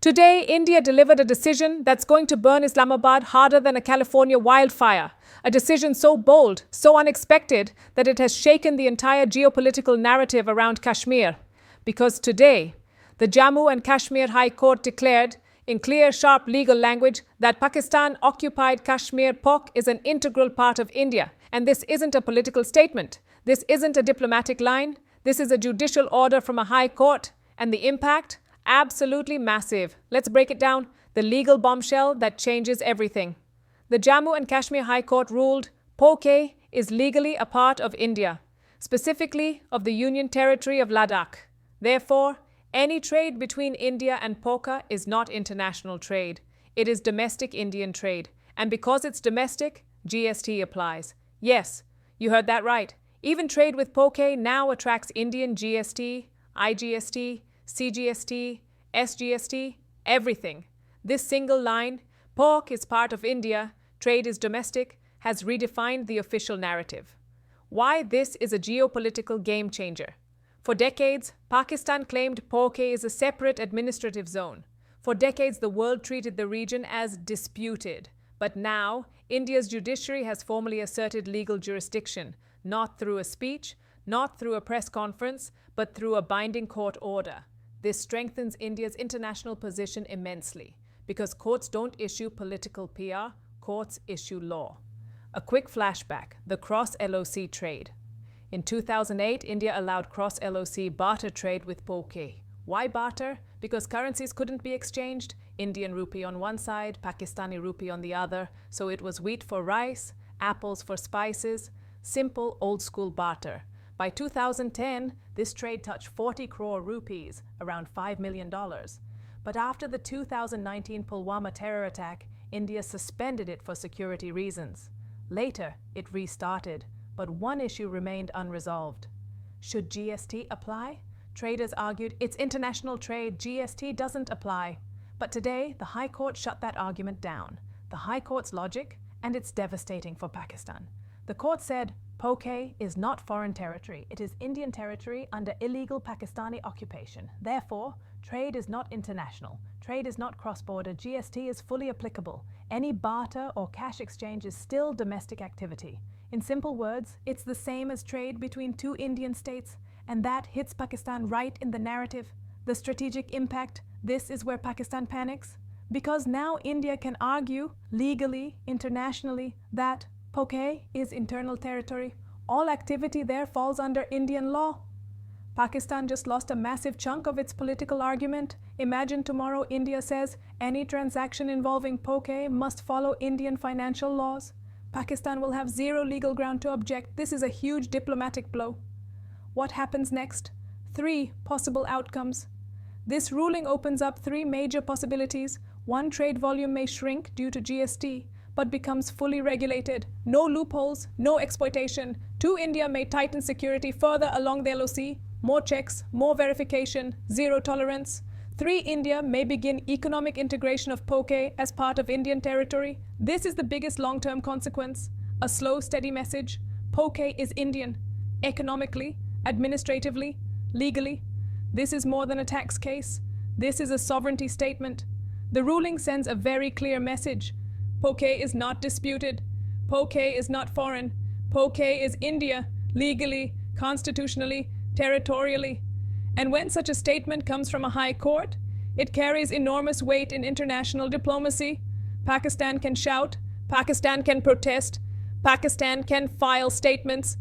Today, India delivered a decision that's going to burn Islamabad harder than a California wildfire. A decision so bold, so unexpected, that it has shaken the entire geopolitical narrative around Kashmir. Because today, the Jammu and Kashmir High Court declared, in clear, sharp legal language, that Pakistan-occupied Kashmir (POK) is an integral part of India. And this isn't a political statement. This isn't a diplomatic line. This is a judicial order from a high court. And the impact? Absolutely massive. Let's break it down. The legal bombshell that changes everything. The Jammu and Kashmir High Court ruled POK is legally a part of India, specifically of the Union Territory of Ladakh. Therefore, any trade between India and POK is not international trade. It is domestic Indian trade. And because it's domestic, GST applies. Yes, you heard that right. Even trade with POK now attracts Indian GST, IGST, CGST, SGST, everything. This single line, POK is part of India, trade is domestic, has redefined the official narrative. Why this is a geopolitical game changer? For decades, Pakistan claimed POK is a separate administrative zone. For decades, the world treated the region as disputed. But now, India's judiciary has formally asserted legal jurisdiction, not through a speech, not through a press conference, but through a binding court order. This strengthens India's international position immensely, because courts don't issue political PR, courts issue law. A quick flashback, the cross-LOC trade. In 2008, India allowed cross-LOC barter trade with POK. Why barter? Because currencies couldn't be exchanged. Indian rupee on one side, Pakistani rupee on the other, so it was wheat for rice, apples for spices, simple old-school barter. By 2010, this trade touched 40 crore rupees, around $5 million. But after the 2019 Pulwama terror attack, India suspended it for security reasons. Later, it restarted, but one issue remained unresolved. Should GST apply? Traders argued it's international trade, GST doesn't apply. But today, the High Court shut that argument down. The High Court's logic, and it's devastating for Pakistan. The court said, POK is not foreign territory. It is Indian territory under illegal Pakistani occupation. Therefore, trade is not international. Trade is not cross-border. GST is fully applicable. Any barter or cash exchange is still domestic activity. In simple words, it's the same as trade between two Indian states, and that hits Pakistan right in the narrative. The strategic impact, this is where Pakistan panics. Because now India can argue, legally, internationally, that POK is internal territory. All activity there falls under Indian law. Pakistan just lost a massive chunk of its political argument. Imagine tomorrow India says any transaction involving POK must follow Indian financial laws. Pakistan will have zero legal ground to object. This is a huge diplomatic blow. What happens next? 3 possible outcomes. This ruling opens up 3 major possibilities. One, trade volume may shrink due to GST, but becomes fully regulated. No loopholes, no exploitation. 2, India may tighten security further along the LOC. More checks, more verification, zero tolerance. 3, India may begin economic integration of POK as part of Indian territory. This is the biggest long-term consequence. A slow, steady message. POK is Indian, economically, administratively, legally. This is more than a tax case. This is a sovereignty statement. The ruling sends a very clear message. POK is not disputed. POK is not foreign. POK is India, legally, constitutionally, territorially. And when such a statement comes from a high court, it carries enormous weight in international diplomacy. Pakistan can shout, Pakistan can protest, Pakistan can file statements.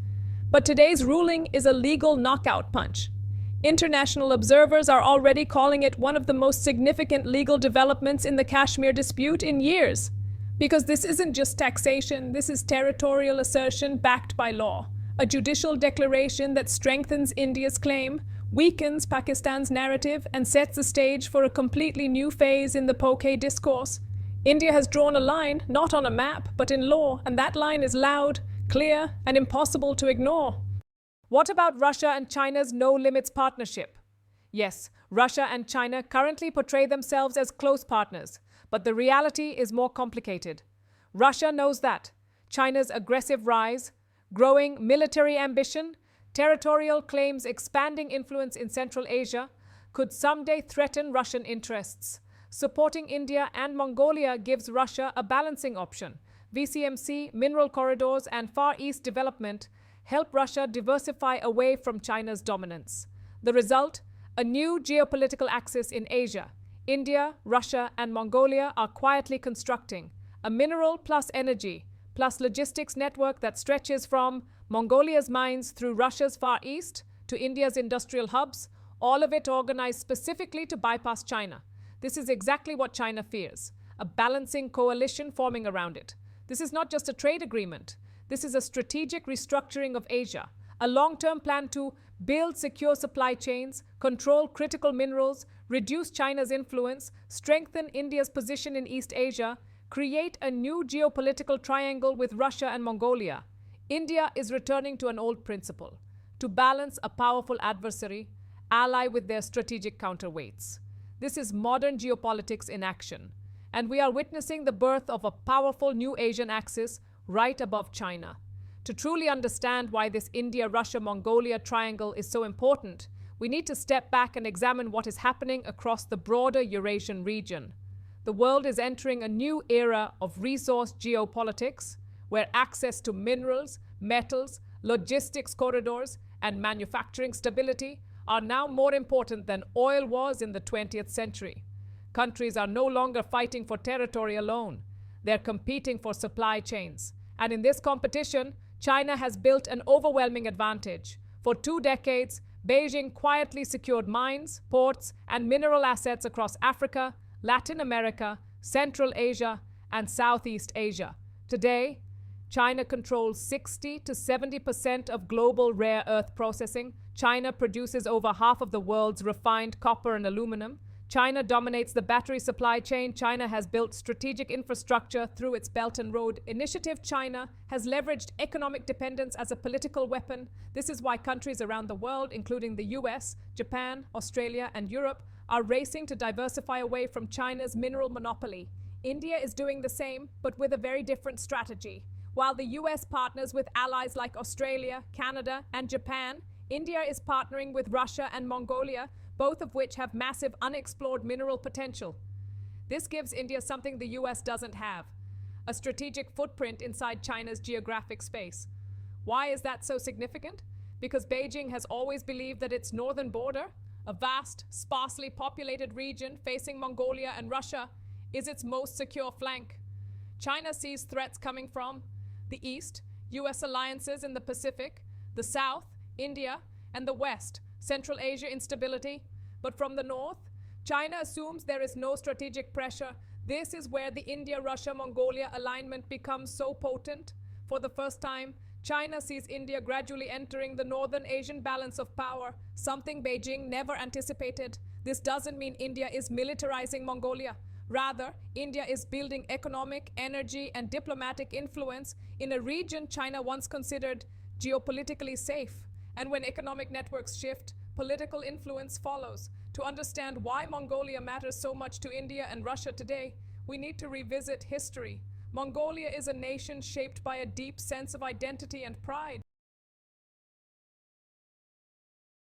But today's ruling is a legal knockout punch. International observers are already calling it one of the most significant legal developments in the Kashmir dispute in years. Because this isn't just taxation, this is territorial assertion backed by law. A judicial declaration that strengthens India's claim, weakens Pakistan's narrative, and sets the stage for a completely new phase in the POK discourse. India has drawn a line, not on a map, but in law, and that line is loud, clear, and impossible to ignore. What about Russia and China's no-limits partnership? Yes, Russia and China currently portray themselves as close partners, but the reality is more complicated. Russia knows that. China's aggressive rise, growing military ambition, territorial claims, expanding influence in Central Asia could someday threaten Russian interests. Supporting India and Mongolia gives Russia a balancing option. VCMC, mineral corridors, and Far East development help Russia diversify away from China's dominance. The result? A new geopolitical axis in Asia. India, Russia, and Mongolia are quietly constructing a mineral plus energy plus logistics network that stretches from Mongolia's mines through Russia's Far East to India's industrial hubs, all of it organized specifically to bypass China. This is exactly what China fears, a balancing coalition forming around it. This is not just a trade agreement. This is a strategic restructuring of Asia, a long-term plan to build secure supply chains, control critical minerals, reduce China's influence, strengthen India's position in East Asia, create a new geopolitical triangle with Russia and Mongolia. India is returning to an old principle, to balance a powerful adversary, ally with their strategic counterweights. This is modern geopolitics in action, and we are witnessing the birth of a powerful new Asian axis right above China. To truly understand why this India-Russia-Mongolia triangle is so important, we need to step back and examine what is happening across the broader Eurasian region. The world is entering a new era of resource geopolitics, where access to minerals, metals, logistics corridors, and manufacturing stability are now more important than oil was in the 20th century. Countries are no longer fighting for territory alone. They're competing for supply chains. And in this competition, China has built an overwhelming advantage. For 2 decades, Beijing quietly secured mines, ports, and mineral assets across Africa, Latin America, Central Asia, and Southeast Asia. Today, China controls 60 to 70% of global rare earth processing. China produces over half of the world's refined copper and aluminum. China dominates the battery supply chain. China has built strategic infrastructure through its Belt and Road Initiative. China has leveraged economic dependence as a political weapon. This is why countries around the world, including the US, Japan, Australia, and Europe, are racing to diversify away from China's mineral monopoly. India is doing the same, but with a very different strategy. While the US partners with allies like Australia, Canada, and Japan, India is partnering with Russia and Mongolia, both of which have massive unexplored mineral potential. This gives India something the US doesn't have, a strategic footprint inside China's geographic space. Why is that so significant? Because Beijing has always believed that its northern border, a vast, sparsely populated region facing Mongolia and Russia, is its most secure flank. China sees threats coming from the east, US alliances in the Pacific, the south, India, and the west, Central Asia instability. But from the north, China assumes there is no strategic pressure. This is where the India-Russia-Mongolia alignment becomes so potent. For the first time, China sees India gradually entering the Northern Asian balance of power, something Beijing never anticipated. This doesn't mean India is militarizing Mongolia. Rather, India is building economic, energy, and diplomatic influence in a region China once considered geopolitically safe. And when economic networks shift, political influence follows. To understand why Mongolia matters so much to India and Russia today, we need to revisit history. Mongolia is a nation shaped by a deep sense of identity and pride.